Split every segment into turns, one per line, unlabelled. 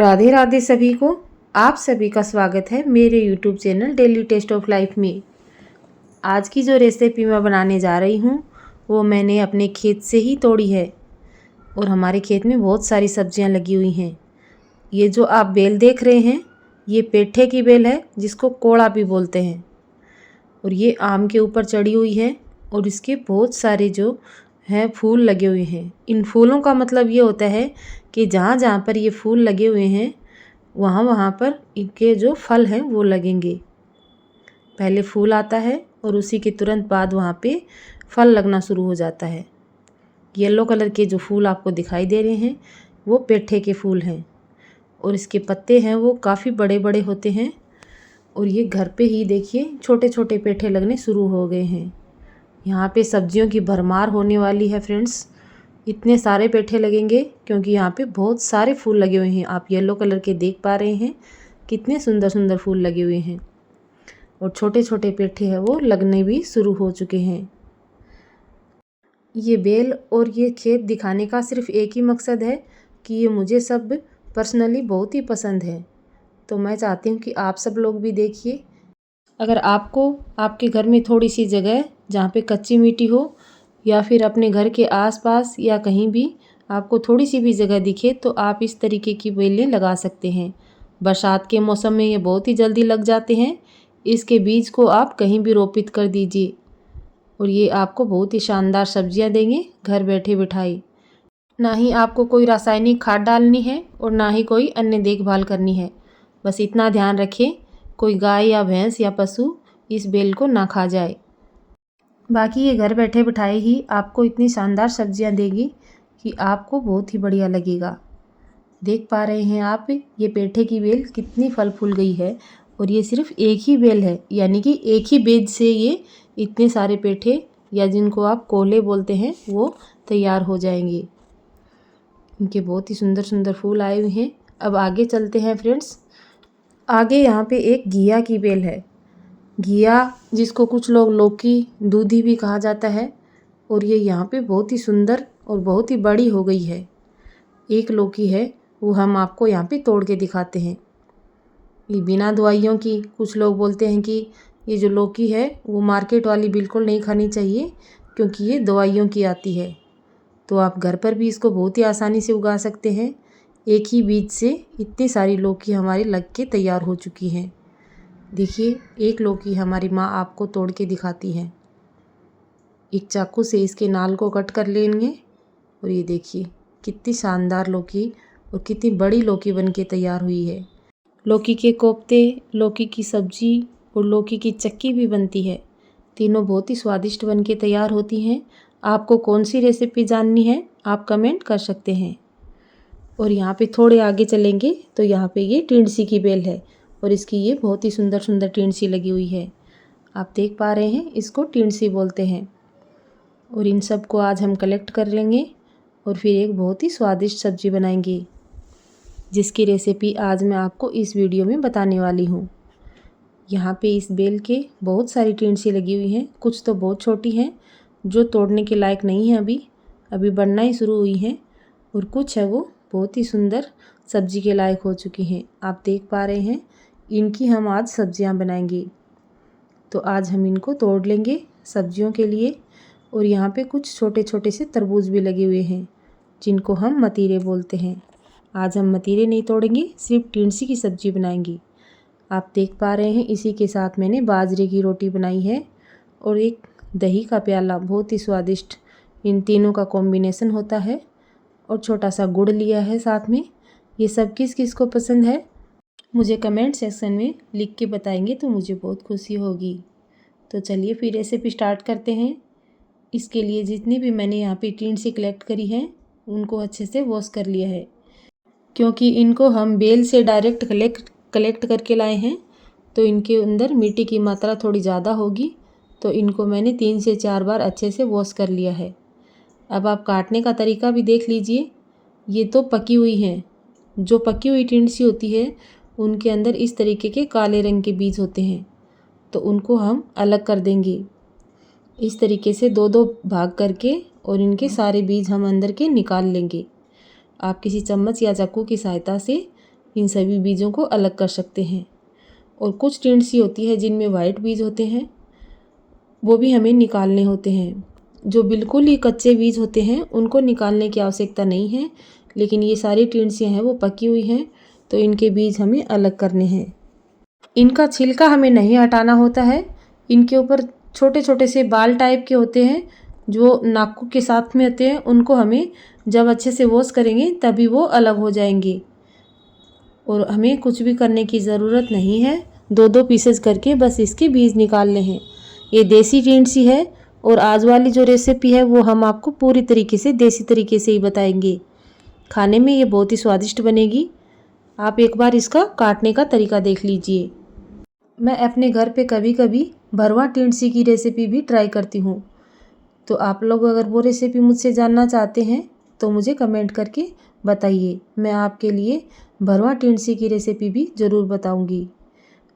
राधे राधे सभी को। आप सभी का स्वागत है मेरे YouTube channel daily test of life में। आज की जो रेसिपी मैं बनाने जा रही हूँ वो मैंने अपने खेत से ही तोड़ी है और हमारे खेत में बहुत सारी सब्जियाँ लगी हुई हैं। ये जो आप बेल देख रहे हैं ये पेठे की बेल है जिसको कोड़ा भी बोलते हैं और ये आम के ऊपर चढ़ी हुई है और इसके बहुत सारे जो हैं फूल लगे हुए हैं। इन फूलों का मतलब ये होता है कि जहाँ जहाँ पर ये फूल लगे हुए हैं वहाँ वहाँ पर इनके जो फल हैं वो लगेंगे। पहले फूल आता है और उसी के तुरंत बाद वहाँ पे फल लगना शुरू हो जाता है। येलो कलर के जो फूल आपको दिखाई दे रहे हैं वो पेठे के फूल हैं और इसके पत्ते हैं वो काफ़ी बड़े बड़े होते हैं और ये घर पे ही देखिए छोटे छोटे पेठे लगने शुरू हो गए हैं। यहाँ पे सब्जियों की भरमार होने वाली है फ्रेंड्स। इतने सारे पेठे लगेंगे क्योंकि यहाँ पे बहुत सारे फूल लगे हुए हैं। आप येलो कलर के देख पा रहे हैं कितने सुंदर सुंदर फूल लगे हुए हैं और छोटे छोटे पेठे हैं वो लगने भी शुरू हो चुके हैं। ये बेल और ये खेत दिखाने का सिर्फ एक ही मकसद है कि ये मुझे सब पर्सनली बहुत ही पसंद है, तो मैं चाहती हूँ कि आप सब लोग भी देखिए। अगर आपको आपके घर में थोड़ी सी जगह जहाँ पे कच्ची मिट्टी हो या फिर अपने घर के आसपास या कहीं भी आपको थोड़ी सी भी जगह दिखे तो आप इस तरीके की बेलें लगा सकते हैं। बरसात के मौसम में ये बहुत ही जल्दी लग जाते हैं। इसके बीज को आप कहीं भी रोपित कर दीजिए और ये आपको बहुत ही शानदार सब्जियां देंगे घर बैठे बिठाई। ना ही आपको कोई रासायनिक खाद डालनी है और ना ही कोई अन्य देखभाल करनी है। बस इतना ध्यान रखें कोई गाय या भैंस या पशु इस बेल को ना खा जाए। बाकी ये घर बैठे बिठाए ही आपको इतनी शानदार सब्जियां देगी कि आपको बहुत ही बढ़िया लगेगा। देख पा रहे हैं आप ये पेठे की बेल कितनी फल फूल गई है और ये सिर्फ एक ही बेल है, यानी कि एक ही बेज से ये इतने सारे पेठे या जिनको आप कोले बोलते हैं वो तैयार हो जाएंगे। इनके बहुत ही सुंदर सुंदर फूल आए हुए हैं। अब आगे चलते हैं फ्रेंड्स। आगे यहाँ पे एक घिया की बेल है। घिया जिसको कुछ लोग लौकी दूधी भी कहा जाता है और ये यहाँ पे बहुत ही सुंदर और बहुत ही बड़ी हो गई है। एक लौकी है वो हम आपको यहाँ पे तोड़ के दिखाते हैं। ये बिना दवाइयों की। कुछ लोग बोलते हैं कि ये जो लौकी है वो मार्केट वाली बिल्कुल नहीं खानी चाहिए क्योंकि ये दवाइयों की आती है। तो आप घर पर भी इसको बहुत ही आसानी से उगा सकते हैं। एक ही बीज से इतनी सारी लौकी हमारी लग के तैयार हो चुकी हैं। देखिए एक लौकी हमारी माँ आपको तोड़ के दिखाती है। एक चाकू से इसके नाल को कट कर लेंगे और ये देखिए कितनी शानदार लौकी और कितनी बड़ी लौकी बन के तैयार हुई है। लौकी के कोफ्ते, लौकी की सब्जी और लौकी की चक्की भी बनती है। तीनों बहुत ही स्वादिष्ट बन के तैयार होती हैं। आपको कौन सी रेसिपी जाननी है आप कमेंट कर सकते हैं। और यहाँ पे थोड़े आगे चलेंगे तो यहाँ पे ये टिंडसी की बेल है और इसकी ये बहुत ही सुंदर सुंदर टिंडसी लगी हुई है। आप देख पा रहे हैं इसको टिंडसी बोलते हैं। और इन सब को आज हम कलेक्ट कर लेंगे और फिर एक बहुत ही स्वादिष्ट सब्जी बनाएंगे जिसकी रेसिपी आज मैं आपको इस वीडियो में बताने वाली हूँ। यहाँ पे इस बेल के बहुत सारी टिंडसी लगी हुई हैं। कुछ तो बहुत छोटी हैं जो तोड़ने के लायक नहीं है, अभी बढ़ना ही शुरू हुई हैं और कुछ है वो बहुत ही सुंदर सब्जी के लायक हो चुकी हैं। आप देख पा रहे हैं इनकी हम आज सब्जियां बनाएंगे। तो आज हम इनको तोड़ लेंगे सब्जियों के लिए। और यहाँ पे कुछ छोटे छोटे से तरबूज भी लगे हुए हैं जिनको हम मतीरे बोलते हैं। आज हम मतीरे नहीं तोड़ेंगे, सिर्फ टिंडसी की सब्जी बनाएंगे। आप देख पा रहे हैं इसी के साथ मैंने बाजरे की रोटी बनाई है और एक दही का प्याला, बहुत ही स्वादिष्ट इन तीनों का कॉम्बिनेशन होता है। और छोटा सा गुड़ लिया है साथ में। ये सब किस किस को पसंद है मुझे कमेंट सेक्शन में लिख के बताएंगे तो मुझे बहुत खुशी होगी। तो चलिए फिर रेसिपी स्टार्ट करते हैं। इसके लिए जितनी भी मैंने यहाँ पे टिंडसी कलेक्ट करी है उनको अच्छे से वॉश कर लिया है क्योंकि इनको हम बेल से डायरेक्ट कलेक्ट करके लाए हैं तो इनके अंदर मिट्टी की मात्रा थोड़ी ज़्यादा होगी। तो इनको मैंने 3 से 4 बार अच्छे से वॉश कर लिया है। अब आप काटने का तरीका भी देख लीजिए। ये तो पकी हुई हैं। जो पकी हुई टिंडसी होती है उनके अंदर इस तरीके के काले रंग के बीज होते हैं तो उनको हम अलग कर देंगे इस तरीके से 2-2 भाग करके और इनके सारे बीज हम अंदर के निकाल लेंगे। आप किसी चम्मच या चाकू की सहायता से इन सभी बीजों को अलग कर सकते हैं। और कुछ टिंडसी होती है जिनमें वाइट बीज होते हैं, वो भी हमें निकालने होते हैं। जो बिल्कुल ही कच्चे बीज होते हैं उनको निकालने की आवश्यकता नहीं है, लेकिन ये सारी टिंडसियाँ हैं वो पकी हुई हैं, तो इनके बीज हमें अलग करने हैं। इनका छिलका हमें नहीं हटाना होता है। इनके ऊपर छोटे छोटे से बाल टाइप के होते हैं जो नाखून के साथ में होते हैं, उनको हमें जब अच्छे से वॉश करेंगे तभी वो अलग हो जाएंगे। और हमें कुछ भी करने की ज़रूरत नहीं है, दो दो पीसेस करके बस इसके बीज निकालने हैं। ये देसी टिंडसी है और आज वाली जो रेसिपी है वो हम आपको पूरी तरीके से देसी तरीके से ही बताएंगे। खाने में ये बहुत ही स्वादिष्ट बनेगी। आप एक बार इसका काटने का तरीका देख लीजिए। मैं अपने घर पे कभी कभी भरवा टिंडसी की रेसिपी भी ट्राई करती हूँ, तो आप लोग अगर वो रेसिपी मुझसे जानना चाहते हैं तो मुझे कमेंट करके बताइए। मैं आपके लिए भरवा टिंडसी की रेसिपी भी ज़रूर बताऊंगी।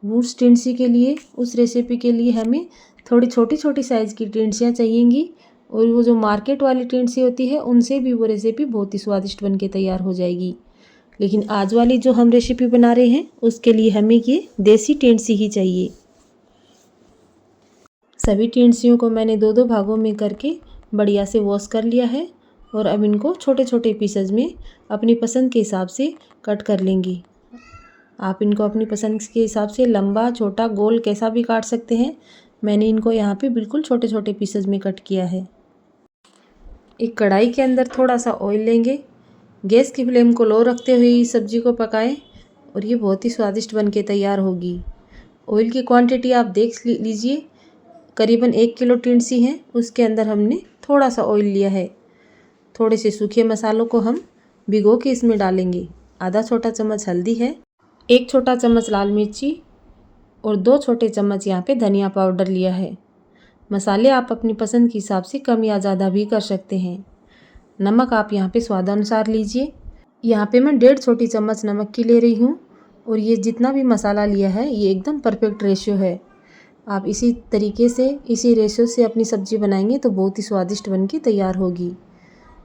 उस टिंडसी के लिए, उस रेसिपी के लिए हमें थोड़ी छोटी छोटी साइज़ की टिंडसियाँ चाहिएंगी, और वो जो मार्केट वाली टिंडसी होती है उनसे भी वो रेसिपी बहुत ही स्वादिष्ट बन के तैयार हो जाएगी। लेकिन आज वाली जो हम रेसिपी बना रहे हैं उसके लिए हमें ये देसी टिंडसी ही चाहिए। सभी टिंडसियों को मैंने दो दो भागों में करके बढ़िया से वॉश कर लिया है, और अब इनको छोटे छोटे पीसेज में अपनी पसंद के हिसाब से कट कर लेंगे। आप इनको अपनी पसंद के हिसाब से लंबा, छोटा, गोल कैसा भी काट सकते हैं। मैंने इनको यहाँ पे बिल्कुल छोटे छोटे पीसेज में कट किया है। एक कढ़ाई के अंदर थोड़ा सा ऑयल लेंगे। गैस की फ्लेम को लो रखते हुए इस सब्ज़ी को पकाएं और ये बहुत ही स्वादिष्ट बन के तैयार होगी। ऑयल की क्वांटिटी आप देख लीजिए। करीबन 1 किलो टिंडसी है, उसके अंदर हमने थोड़ा सा ऑयल लिया है। थोड़े से सूखे मसालों को हम भिगो के इसमें डालेंगे। आधा छोटा चम्मच हल्दी है, 1 छोटा चम्मच लाल मिर्ची और 2 छोटे चम्मच यहाँ पे धनिया पाउडर लिया है। मसाले आप अपनी पसंद के हिसाब से कम या ज़्यादा भी कर सकते हैं। नमक आप यहाँ पे स्वादानुसार लीजिए। यहाँ पे मैं 1.5 छोटी चम्मच नमक की ले रही हूँ, और ये जितना भी मसाला लिया है ये एकदम परफेक्ट रेशियो है। आप इसी तरीके से, इसी रेशियो से अपनी सब्ज़ी बनाएंगे तो बहुत ही स्वादिष्ट बन के तैयार होगी।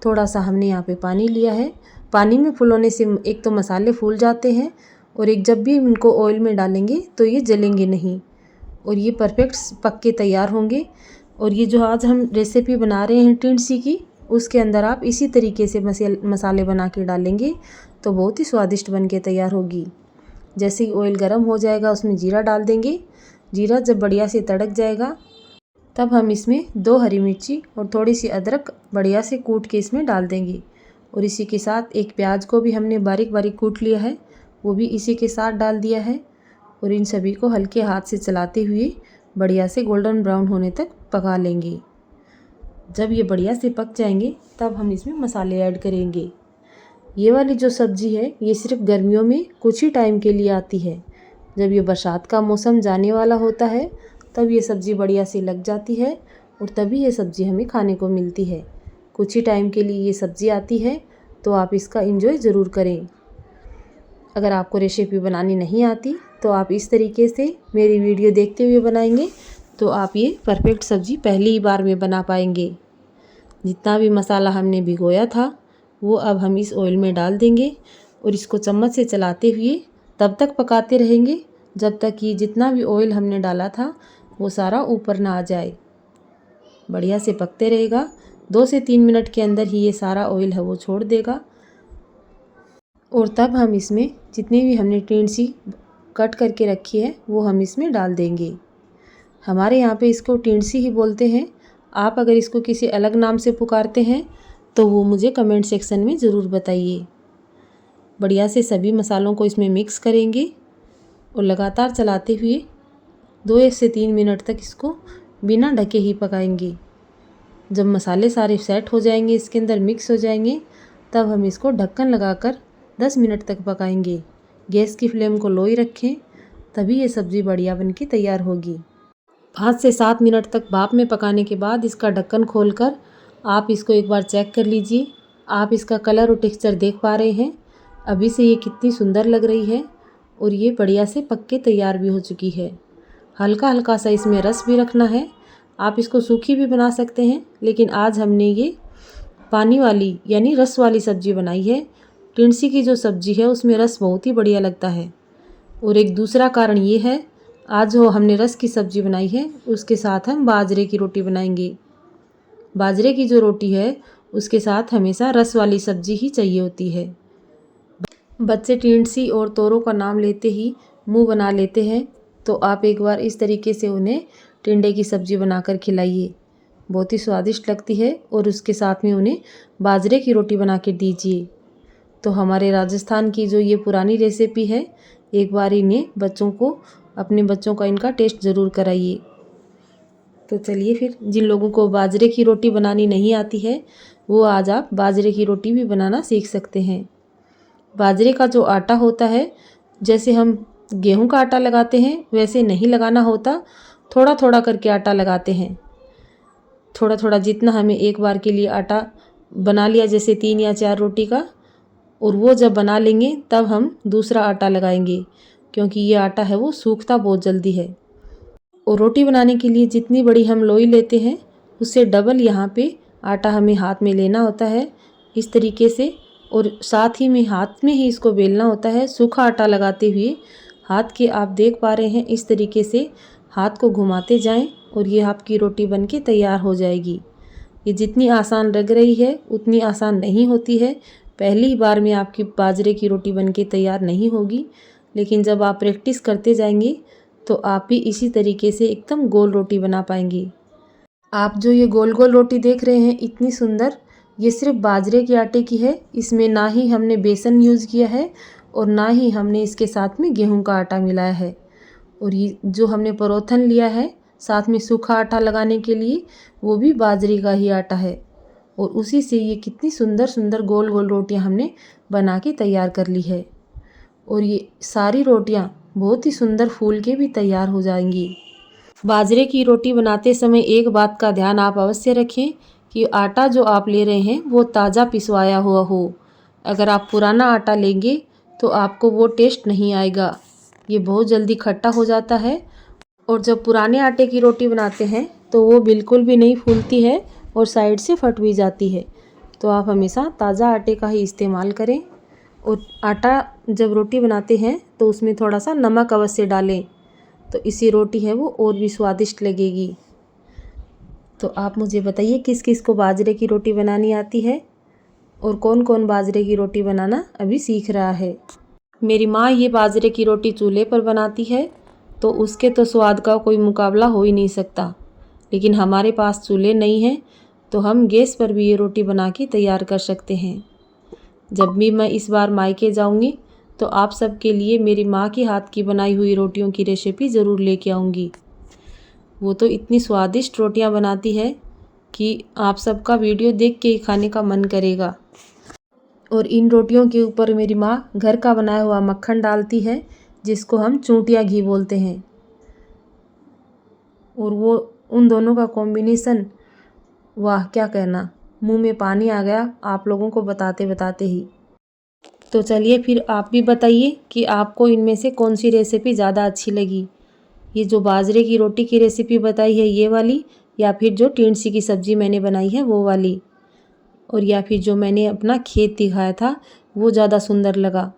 थोड़ा सा हमने यहाँ पे पानी लिया है। पानी में फुलाने से एक तो मसाले फूल जाते हैं, और एक जब भी इनको ऑयल में डालेंगे तो ये जलेंगे नहीं, और ये परफेक्ट पक के तैयार होंगे। और ये जो आज हम रेसिपी बना रहे हैं टिंडसी की, उसके अंदर आप इसी तरीके से मसाले बना के डालेंगे तो बहुत ही स्वादिष्ट बन के तैयार होगी। जैसे ही ऑयल गर्म हो जाएगा उसमें जीरा डाल देंगे। जीरा जब बढ़िया से तड़क जाएगा तब हम इसमें 2 हरी मिर्ची और थोड़ी सी अदरक बढ़िया से कूट के इसमें डाल देंगे। और इसी के साथ एक प्याज को भी हमने बारीक बारीक कूट लिया है, वो भी इसी के साथ डाल दिया है। और इन सभी को हल्के हाथ से चलाते हुए बढ़िया से गोल्डन ब्राउन होने तक पका लेंगे। जब ये बढ़िया से पक जाएंगे तब हम इसमें मसाले ऐड करेंगे। ये वाली जो सब्ज़ी है ये सिर्फ गर्मियों में कुछ ही टाइम के लिए आती है। जब ये बरसात का मौसम जाने वाला होता है तब ये सब्ज़ी बढ़िया से लग जाती है, और तभी ये सब्ज़ी हमें खाने को मिलती है। कुछ ही टाइम के लिए ये सब्ज़ी आती है, तो आप इसका एंजॉय ज़रूर करें। अगर आपको रेसिपी बनानी नहीं आती तो आप इस तरीके से मेरी वीडियो देखते हुए बनाएंगे तो आप ये परफेक्ट सब्ज़ी पहली ही बार में बना पाएंगे। जितना भी मसाला हमने भिगोया था वो अब हम इस ऑयल में डाल देंगे, और इसको चम्मच से चलाते हुए तब तक पकाते रहेंगे जब तक कि जितना भी ऑयल हमने डाला था वो सारा ऊपर ना आ जाए। बढ़िया से पकते रहेगा। 2 से 3 मिनट के अंदर ही ये सारा ऑयल है वो छोड़ देगा, और तब हम इसमें जितनी भी हमने टिंडसी कट करके रखी है वो हम इसमें डाल देंगे। हमारे यहाँ पे इसको टिंडसी ही बोलते हैं। आप अगर इसको किसी अलग नाम से पुकारते हैं तो वो मुझे कमेंट सेक्शन में ज़रूर बताइए। बढ़िया से सभी मसालों को इसमें मिक्स करेंगे और लगातार चलाते हुए 2 से 3 मिनट तक इसको बिना ढके ही पकाएंगे। जब मसाले सारे सेट हो जाएंगे, इसके अंदर मिक्स हो जाएंगे, तब हम इसको ढक्कन लगाकर 10 मिनट तक पकाएंगे। गैस की फ्लेम को लो ही रखें, तभी ये सब्ज़ी बढ़िया बन के तैयार होगी। 5 से 7 मिनट तक भाप में पकाने के बाद इसका ढक्कन खोलकर आप इसको एक बार चेक कर लीजिए। आप इसका कलर और टेक्सचर देख पा रहे हैं। अभी से ये कितनी सुंदर लग रही है, और ये बढ़िया से पक के तैयार भी हो चुकी है। हल्का हल्का सा इसमें रस भी रखना है। आप इसको सूखी भी बना सकते हैं, लेकिन आज हमने ये पानी वाली यानी रस वाली सब्ज़ी बनाई है, टिंडसी की जो सब्ज़ी है उसमें रस बहुत ही बढ़िया लगता है। और एक दूसरा कारण ये है, आज जो हमने रस की सब्ज़ी बनाई है उसके साथ हम बाजरे की रोटी बनाएंगे। बाजरे की जो रोटी है उसके साथ हमेशा रस वाली सब्ज़ी ही चाहिए होती है। बच्चे टिंडसी और तोरों का नाम लेते ही मुंह बना लेते हैं, तो आप एक बार इस तरीके से उन्हें टिंडे की सब्ज़ी बनाकर खिलाइए। बहुत ही स्वादिष्ट लगती है और उसके साथ में उन्हें बाजरे की रोटी बना के दीजिए। तो हमारे राजस्थान की जो ये पुरानी रेसिपी है, एक बार इन्हें अपने बच्चों का इनका टेस्ट ज़रूर कराइए। तो चलिए फिर, जिन लोगों को बाजरे की रोटी बनानी नहीं आती है वो आज आप बाजरे की रोटी भी बनाना सीख सकते हैं। बाजरे का जो आटा होता है, जैसे हम गेहूं का आटा लगाते हैं वैसे नहीं लगाना होता, थोड़ा थोड़ा करके आटा लगाते हैं। थोड़ा थोड़ा जितना हमें एक बार के लिए आटा बना लिया, जैसे 3 या 4 रोटी का, और वो जब बना लेंगे तब हम दूसरा आटा लगाएंगे, क्योंकि ये आटा है वो सूखता बहुत जल्दी है। और रोटी बनाने के लिए जितनी बड़ी हम लोई लेते हैं उससे डबल यहाँ पे आटा हमें हाथ में लेना होता है, इस तरीके से। और साथ ही में हाथ में ही इसको बेलना होता है। सूखा आटा लगाते हुए हाथ के आप देख पा रहे हैं, इस तरीके से हाथ को घुमाते जाएं और ये आपकी रोटी बनके तैयार हो जाएगी। ये जितनी आसान लग रही है उतनी आसान नहीं होती है। पहली बार में आपकी बाजरे की रोटी बनके तैयार नहीं होगी, लेकिन जब आप प्रैक्टिस करते जाएंगे तो आप भी इसी तरीके से एकदम गोल रोटी बना पाएंगे। आप जो ये गोल गोल रोटी देख रहे हैं इतनी सुंदर, ये सिर्फ बाजरे के आटे की है। इसमें ना ही हमने बेसन यूज़ किया है और ना ही हमने इसके साथ में गेहूं का आटा मिलाया है। और ये जो हमने परोथन लिया है साथ में सूखा आटा लगाने के लिए, वो भी बाजरे का ही आटा है। और उसी से ये कितनी सुंदर सुंदर गोल गोल रोटियां हमने बना के तैयार कर ली है। और ये सारी रोटियां बहुत ही सुंदर फूल के भी तैयार हो जाएंगी। बाजरे की रोटी बनाते समय एक बात का ध्यान आप अवश्य रखें कि आटा जो आप ले रहे हैं वो ताज़ा पिसवाया हुआ हो। अगर आप पुराना आटा लेंगे तो आपको वो टेस्ट नहीं आएगा, ये बहुत जल्दी खट्टा हो जाता है। और जब पुराने आटे की रोटी बनाते हैं तो वो बिल्कुल भी नहीं फूलती है और साइड से फट भी जाती है। तो आप हमेशा ताज़ा आटे का ही इस्तेमाल करें। और आटा जब रोटी बनाते हैं तो उसमें थोड़ा सा नमक अवश्य डालें, तो इसी रोटी है वो और भी स्वादिष्ट लगेगी। तो आप मुझे बताइए किस किस को बाजरे की रोटी बनानी आती है और कौन कौन बाजरे की रोटी बनाना अभी सीख रहा है। मेरी माँ ये बाजरे की रोटी चूल्हे पर बनाती है, तो उसके तो स्वाद का कोई मुकाबला हो ही नहीं सकता। लेकिन हमारे पास चूल्हे नहीं हैं, तो हम गैस पर भी ये रोटी बना के तैयार कर सकते हैं। जब भी मैं इस बार मायके जाऊंगी तो आप सबके लिए मेरी माँ के हाथ की बनाई हुई रोटियों की रेसिपी ज़रूर लेके आऊँगी। वो तो इतनी स्वादिष्ट रोटियां बनाती है कि आप सबका वीडियो देख के ही खाने का मन करेगा। और इन रोटियों के ऊपर मेरी माँ घर का बनाया हुआ मक्खन डालती है, जिसको हम चूंटिया घी बोलते हैं। और वो उन दोनों का कॉम्बिनेशन, वाह क्या कहना, मुंह में पानी आ गया आप लोगों को बताते बताते ही। तो चलिए फिर आप भी बताइए कि आपको इनमें से कौन सी रेसिपी ज़्यादा अच्छी लगी, ये जो बाजरे की रोटी की रेसिपी बताई है ये वाली, या फिर जो टिंडसी की सब्ज़ी मैंने बनाई है वो वाली, और या फिर जो मैंने अपना खेत दिखाया था वो ज़्यादा सुंदर लगा।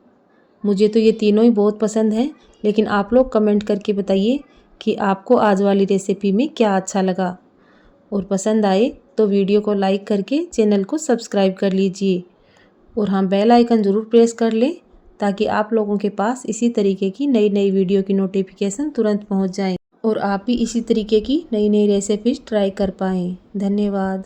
मुझे तो ये तीनों ही बहुत पसंद हैं, लेकिन आप लोग कमेंट करके बताइए कि आपको आज वाली रेसिपी में क्या अच्छा लगा। और पसंद आए तो वीडियो को लाइक करके चैनल को सब्सक्राइब कर लीजिए। और हाँ, बेल आइकन ज़रूर प्रेस कर लें ताकि आप लोगों के पास इसी तरीके की नई नई वीडियो की नोटिफिकेशन तुरंत पहुंच जाए और आप भी इसी तरीके की नई नई रेसिपीज ट्राई कर पाएँ। धन्यवाद।